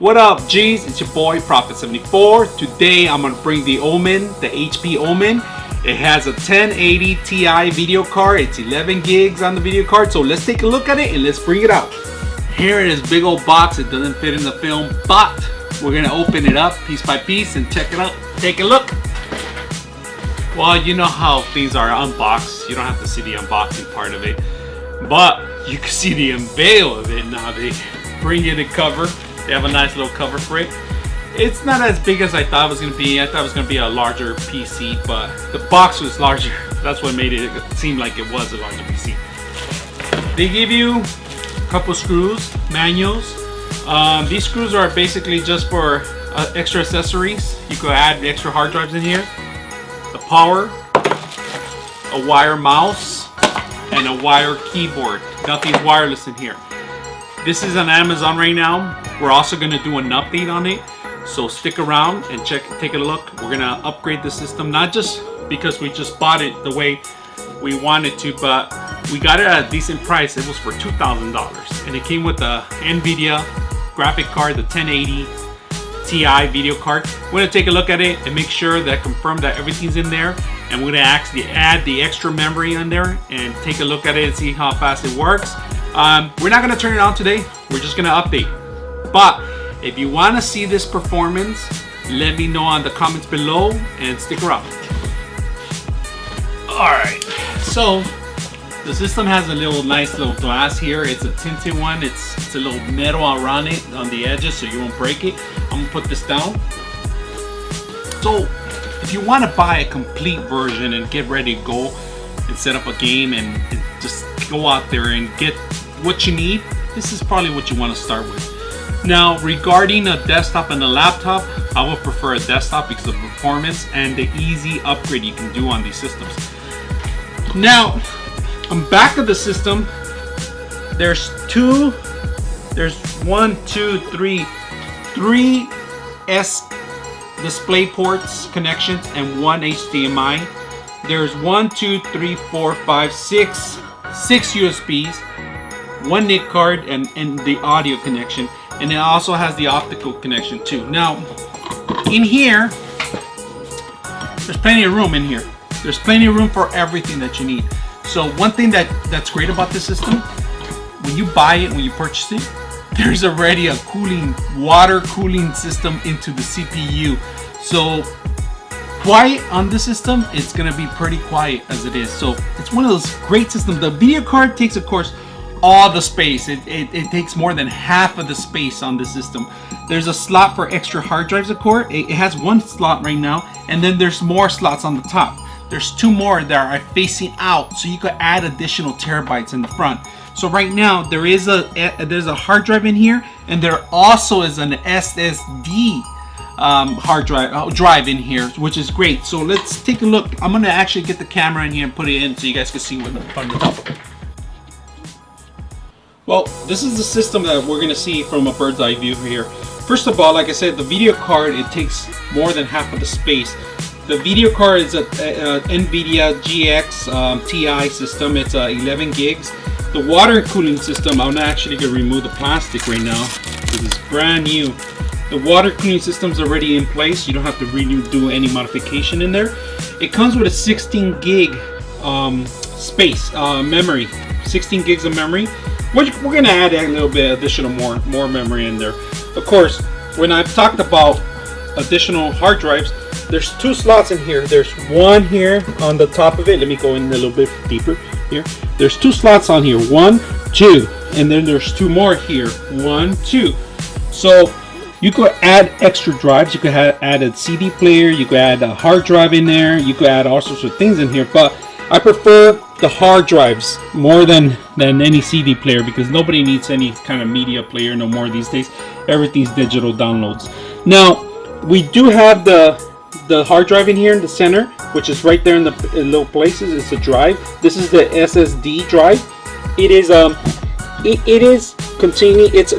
What up, G's? It's your boy Prophet74. Today I'm gonna bring the OMEN, the HP OMEN. It has a 1080 Ti video card. It's 11 gigs on the video card. So let's take a look at it and let's bring it out. Here it is, big old box. It doesn't fit in the film, but we're gonna open it up piece by piece and check it out. Take a look. Well, you know how things are unboxed. You don't have to see the unboxing part of it, but you can see the unveil of it. Now they bring it a cover. They have a nice little cover for it. It's not as big as I thought it was going to be. I thought it was going to be a larger PC, but the box was larger. That's what made it seem like it was a larger PC. They give you a couple screws, manuals. These screws are basically just for extra accessories. You could add the extra hard drives in here, the power, a wire mouse, and a wire keyboard. Nothing's wireless in here. This is on Amazon right now. We're also going to do an update on it, so stick around and take a look. We're going to upgrade the system, not just because we just bought it the way we wanted to, but we got it at a decent price. It was for $2,000, and it came with the NVIDIA graphic card, the 1080 Ti video card. We're going to take a look at it and make sure that confirm that everything's in there, and we're going to actually add the extra memory in there and take a look at it and see how fast it works. We're not going to turn it on today. We're just going to update. But if you want to see this performance, let me know in the comments below and stick around. Alright, so the system has a nice little glass here. It's a tinted one. It's a little metal around it on the edges so you won't break it. I'm going to put this down. So if you want to buy a complete version and get ready to go and set up a game and just go out there and get what you need, this is probably what you want to start with. Now, regarding a desktop and a laptop, I would prefer a desktop because of performance and the easy upgrade you can do on these systems. Now, on back of the system, there's three S display ports connections and one HDMI. There's 6 USBs, one NIC card, and the audio connection, and it also has the optical connection too. Now, in here, there's plenty of room in here. There's plenty of room for everything that you need. So one thing that's great about this system, when you buy it, when you purchase it, there's already a water cooling system into the CPU. So quiet on the system, it's gonna be pretty quiet as it is. So it's one of those great systems. The video card takes, of course, all the space. It takes more than half of the space on the system. There's a slot for extra hard drives, of course. It has one slot right now, and then there's more slots on the top. There's 2 more that are facing out, so you could add additional terabytes in the front. So right now there's a hard drive in here, and there also is an SSD hard drive in here, which is great. So let's take a look. I'm gonna actually get the camera in here and put it in so you guys can see what from the top. Well, this is the system that we're gonna see from a bird's eye view here. First of all, like I said, the video card, it takes more than half of the space. The video card is a NVIDIA GX Ti system. It's 11 gigs. The water cooling system, I'm actually gonna remove the plastic right now. This is brand new. The water cooling system's already in place. You don't have to really do any modification in there. It comes with a 16 gig memory. 16 gigs of memory. We're gonna add a little bit additional more memory in there. Of course, when I've talked about additional hard drives, there's 2 slots in here. There's one here on the top of it. Let me go in a little bit deeper here. There's 2 slots on here. 1, 2, and then there's 2 more here. 1, 2. So you could add extra drives. You could add a CD player. You could add a hard drive in there. You could add all sorts of things in here. But I prefer the hard drives more than any CD player, because nobody needs any kind of media player no more these days. Everything's digital downloads. Now, we do have the hard drive in here in the center, which is right there in the little places. It's a drive. This is the SSD drive. It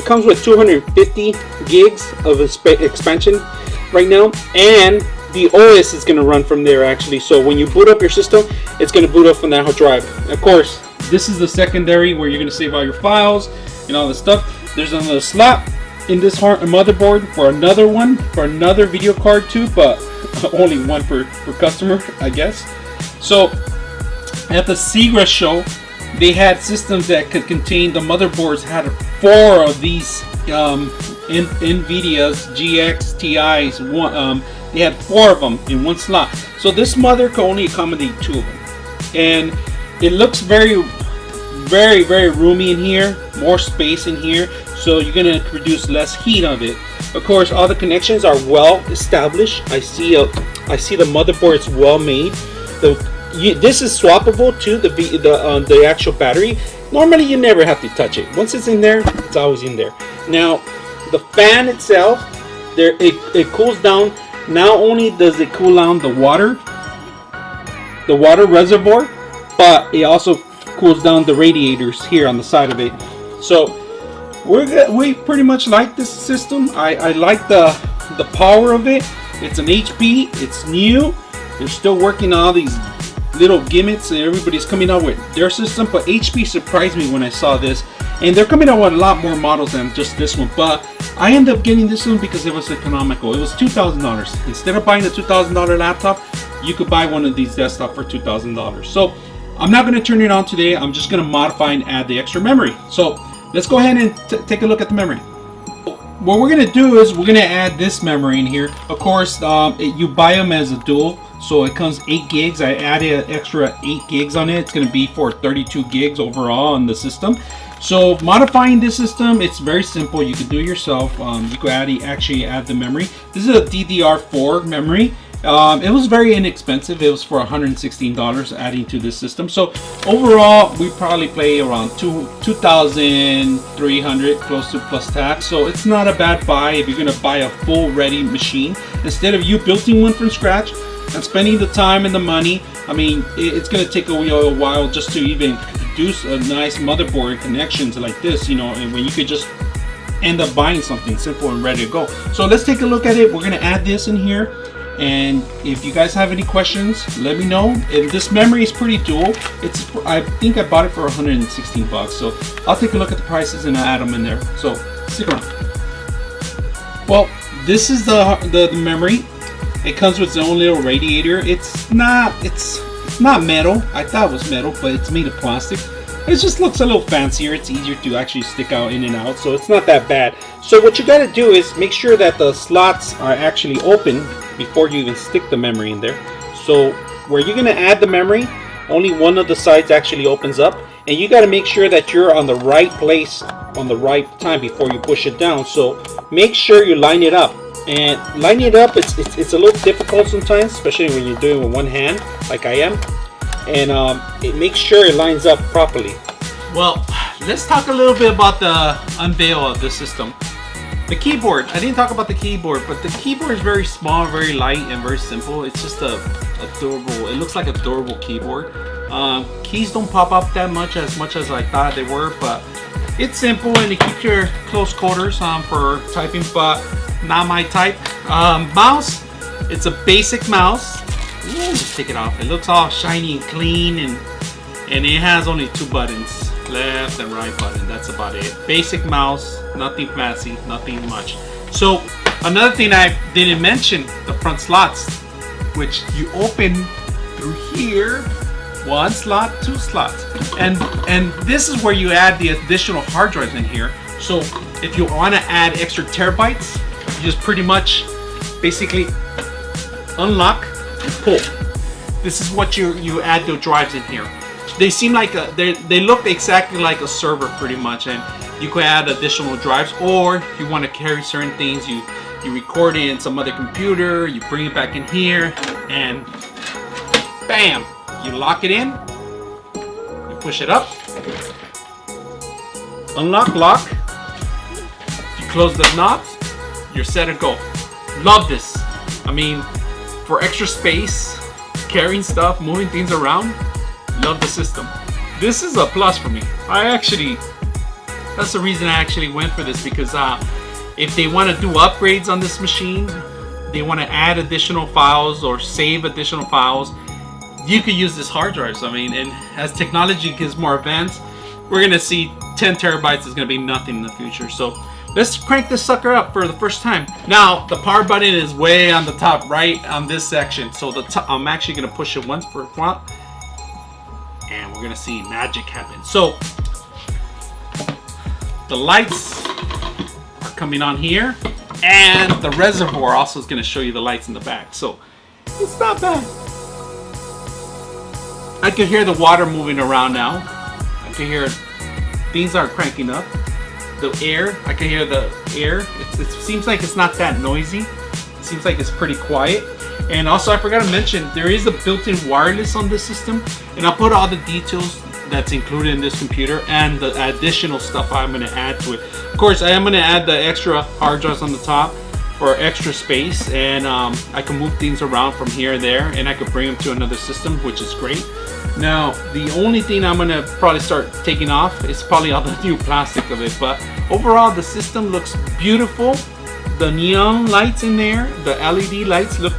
comes with 250 gigs of expansion right now, and the OS is going to run from there actually. So when you boot up your system, it's going to boot up from that hard drive. Of course, this is the secondary where you're going to save all your files and all this stuff. There's another slot in this motherboard for another one, for another video card too, but only one per customer, I guess. So at the Seagrass show, they had systems that could contain, the motherboards had 4 of these NVIDIA's GX TIs. They had 4 of them in one slot. So this mother could only accommodate 2 of them. And it looks very roomy in here, more space in here, so you're gonna produce less heat of it. Of course, all the connections are well established. I see the motherboard is well made. This is swappable to the actual battery. Normally, you never have to touch it. Once it's in there, it's always in there. Now, the fan itself, it cools down. Not only does it cool down the water reservoir, but it also cools down the radiators here on the side of it. So we pretty much like this system. I like the power of it. It's an HP. It's new. They're still working on all these little gimmicks, and everybody's coming out with their system. But HP surprised me when I saw this, and they're coming out with a lot more models than just this one. But I ended up getting this one because it was economical. It was $2,000. Instead of buying a $2,000 laptop, you could buy one of these desktops for $2,000. So I'm not going to turn it on today. I'm just going to modify and add the extra memory. So let's go ahead and take a look at the memory. What we're going to do is we're going to add this memory in here. Of course, you buy them as a dual, so it comes 8 gigs. I added an extra 8 gigs on it. It's going to be for 32 gigs overall on the system. So modifying this system, it's very simple. You can do it yourself. You could actually add the memory. This is a DDR4 memory. It was very inexpensive. It was for $116 adding to this system. So overall, we probably pay around $2,300, close to plus tax. So it's not a bad buy if you're gonna buy a full ready machine instead of you building one from scratch and spending the time and the money. I mean, it's gonna take a while just to even produce a nice motherboard connections like this, you know, and when you could just end up buying something simple and ready to go. So let's take a look at it. We're gonna add this in here. And if you guys have any questions, let me know. And this memory is pretty dual. I think I bought it for 116 bucks. So I'll take a look at the prices and I'll add them in there. So stick around. Well, this is the memory. It comes with its own little radiator. It's not metal. I thought it was metal, but it's made of plastic. It just looks a little fancier. It's easier to actually stick out in and out, so it's not that bad. So what you got to do is make sure that the slots are actually open before you even stick the memory in there. So where you're going to add the memory, only one of the sides actually opens up, and you got to make sure that you're on the right place on the right time before you push it down. So make sure you line it up. And lining it up, it's a little difficult sometimes, especially when you're doing it with one hand like I am. And it makes sure it lines up properly. Well, let's talk a little bit about the unveil of this system. The keyboard, I didn't talk about the keyboard, but the keyboard is very small, very light, and very simple. It's just a durable, it looks like a durable keyboard. Keys don't pop up that much as I thought they were, but it's simple and it keeps your close quarters for typing, but not my type. Mouse, it's a basic mouse. Ooh, let's take it off. It looks all shiny and clean, and it has only 2 buttons, left and right button. That's about it. Basic mouse, nothing fancy, nothing much. So another thing I didn't mention, the front slots, which you open through here, 1 slot, 2 slots, and this is where you add the additional hard drives in here. So if you want to add extra terabytes, you just pretty much basically unlock and pull. This is what you add the drives in here. They seem like they look exactly like a server pretty much, and you could add additional drives, or if you want to carry certain things, you record it in some other computer, you bring it back in here, and bam, you lock it in, you push it up, unlock, lock, you close the knob, you're set to go. Love this. I mean, for extra space, carrying stuff, moving things around, love the system. This is a plus for me. That's the reason I actually went for this, because if they want to do upgrades on this machine, they want to add additional files or save additional files, you could use this hard drives. I mean, and as technology gets more advanced, we're gonna see 10 terabytes is gonna be nothing in the future. So Let's crank this sucker up for the first time. Now, the power button is way on the top, right on this section. So I'm actually gonna push it once for front, and we're gonna see magic happen. So the lights are coming on here, and the reservoir also is gonna show you the lights in the back. So it's not bad. I can hear the water moving around now. I can hear things are cranking up. The air, I can hear the air. It seems like it's not that noisy. It seems like it's pretty quiet. And also, I forgot to mention, there is a built-in wireless on this system, and I'll put all the details that's included in this computer and the additional stuff I'm going to add to it. Of course, I am going to add the extra hard drives on the top for extra space, and I can move things around from here and there, and I can bring them to another system, which is great. Now, the only thing I'm gonna probably start taking off is probably all the new plastic of it, but overall the system looks beautiful. The neon lights in there, the LED lights look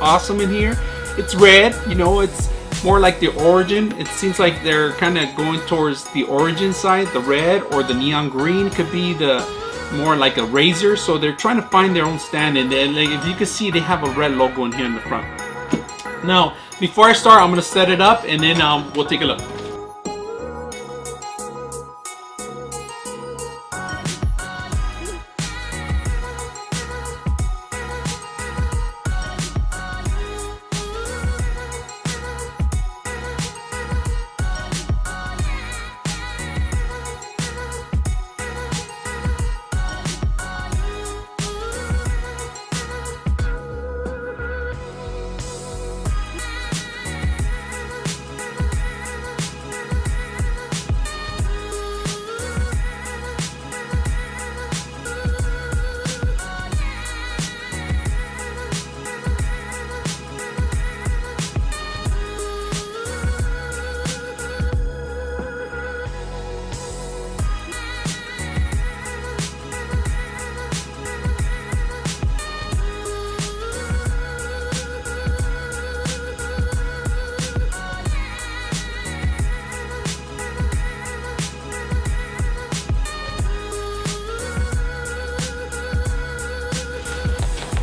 awesome in here. It's red, you know, it's more like the origin. It seems like they're kind of going towards the origin side, the red, or the neon green could be the more like a razor. So they're trying to find their own stand, and then, like, if you can see, they have a red logo in here in the front. Now, before I start, I'm going to set it up, and then we'll take a look.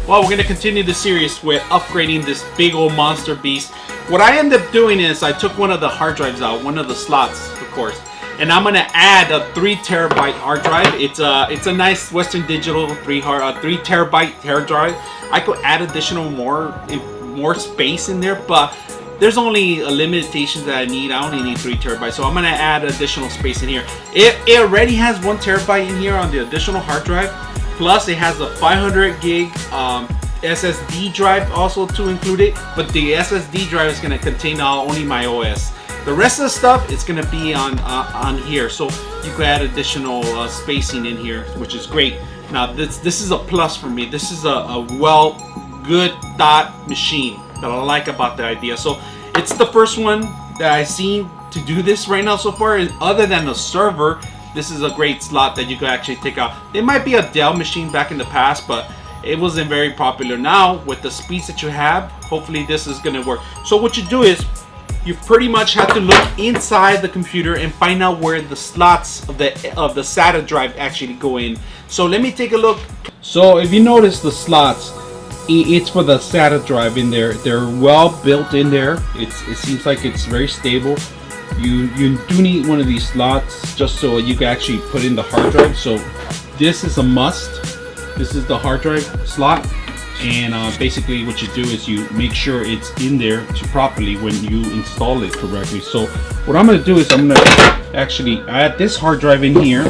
Well, we're going to continue the series with upgrading this big old monster beast. What I end up doing is I took one of the hard drives out, one of the slots, of course, and I'm going to add a 3 terabyte hard drive. It's a nice Western Digital 3 terabyte hard drive. I could add additional more space in there, but there's only a limitation that I need. I only need 3 terabytes, so I'm going to add additional space in here. It already has 1 terabyte in here on the additional hard drive. Plus, it has a 500 gig SSD drive also to include it, but the SSD drive is going to contain only my OS. The rest of the stuff is going to be on here, so you can add additional spacing in here, which is great. Now, this is a plus for me. This is a good thought machine that I like about the idea. So it's the first one that I've seen to do this right now so far. Other than the server, this is a great slot that you could actually take out. There might be a Dell machine back in the past, but it wasn't very popular. Now, with the speeds that you have, hopefully this is going to work. So what you do is, you pretty much have to look inside the computer and find out where the slots of the SATA drive actually go in. So let me take a look. So if you notice the slots, it's for the SATA drive in there. They're well built in there. It seems like it's very stable. You do need one of these slots just so you can actually put in the hard drive. So this is a must. This is the hard drive slot, and basically what you do is you make sure it's in there properly when you install it correctly. So what I'm going to do is I'm going to actually add this hard drive in here,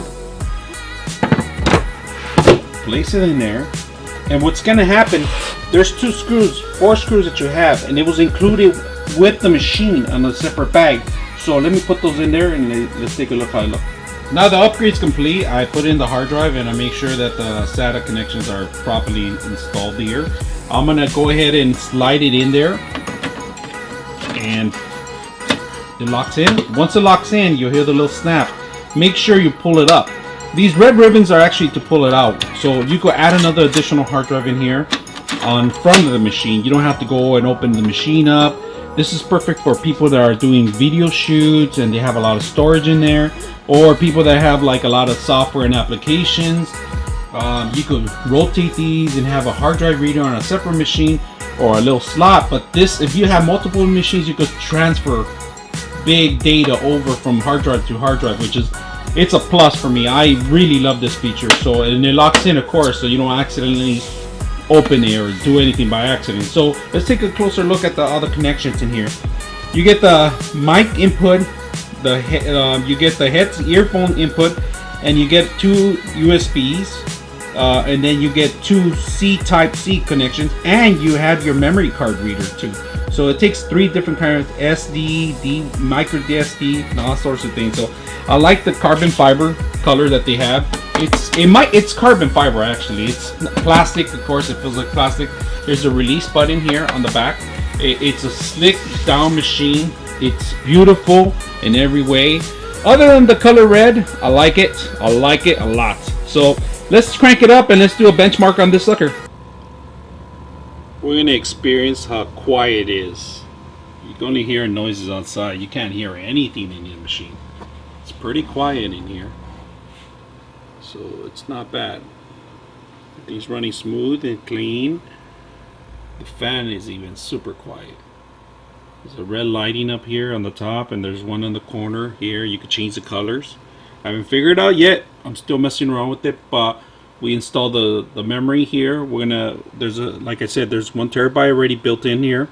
place it in there, and what's going to happen, there's 4 screws that you have, and it was included with the machine on a separate bag. So let me put those in there, and let's take a look how it looks. Now the upgrade's complete. I put in the hard drive, and I make sure that the SATA connections are properly installed here. I'm gonna go ahead and slide it in there, and it locks in. Once it locks in, you'll hear the little snap. Make sure you pull it up. These red ribbons are actually to pull it out. So you could add another additional hard drive in here on front of the machine. You don't have to go and open the machine up. This is perfect for people that are doing video shoots and they have a lot of storage in there, or people that have like a lot of software and applications. You could rotate these and have a hard drive reader on a separate machine or a little slot. But this, if you have multiple machines, you could transfer big data over from hard drive to hard drive, which is, it's a plus for me. I really love this feature. So, and it locks in, of course, so you don't accidentally open it or do anything by accident. So let's take a closer look at the other connections in here. You get the mic input, you get the earphone input, and you get two USBs, and then you get two Type-C connections, and you have your memory card reader too. So it takes three different kinds of SD, micro SD, and all sorts of things. So I like the carbon fiber color that they have. It's carbon fiber actually. It's plastic, of course. It feels like plastic. There's a release button here on the back. It's a slick down machine. It's beautiful in every way. Other than the color red, I like it. I like it a lot. So let's crank it up and let's do a benchmark on this sucker. We're gonna experience how quiet it is. You're gonna hear noises outside. You can't hear anything in the machine. It's pretty quiet in here, so it's not bad. Everything's running smooth and clean. The fan is even super quiet. There's a red lighting up here on the top, and there's one in the corner here. You can change the colors. I haven't figured it out yet. I'm still messing around with it, but we installed the memory here. We're gonna, like I said, there's 1 terabyte already built in here.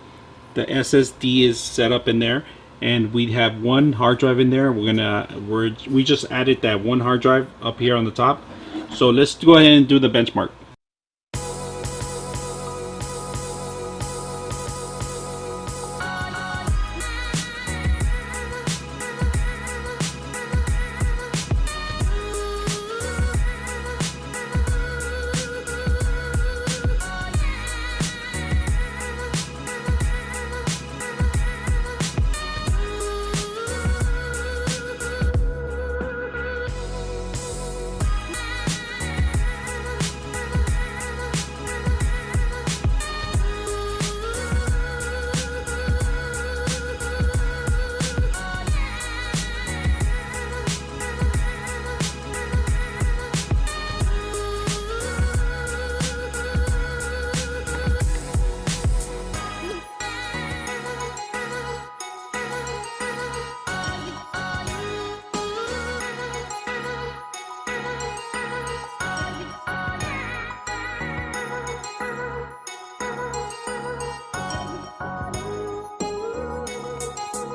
The SSD is set up in there, and we have one hard drive in there. We just added that one hard drive up here on the top. So let's go ahead and do the benchmark.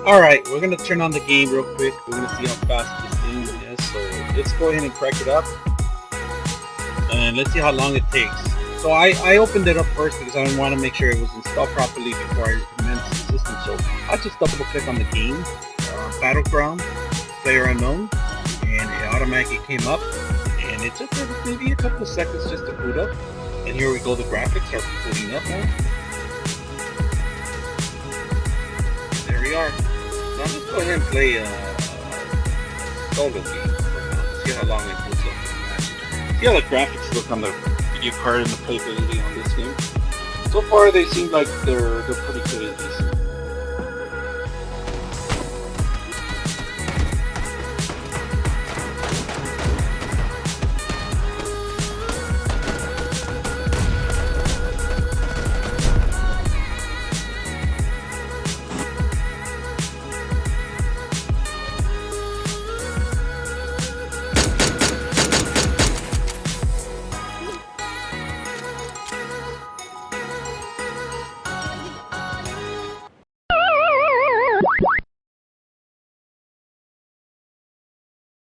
Alright, we're going to turn on the game real quick. We're going to see how fast this thing is. So let's go ahead and crank it up. And let's see how long it takes. So I opened it up first because I want to make sure it was installed properly before I commence the system. So I just double click on the game, Battleground, Player Unknown, and it automatically came up. And it took maybe a couple of seconds just to boot up. And here we go, the graphics are booting up now. There we are. Now let's go ahead and play a solo game for now. See how long it boots up. See how the graphics look on the video card and the playability on this game. So far they seem like they're pretty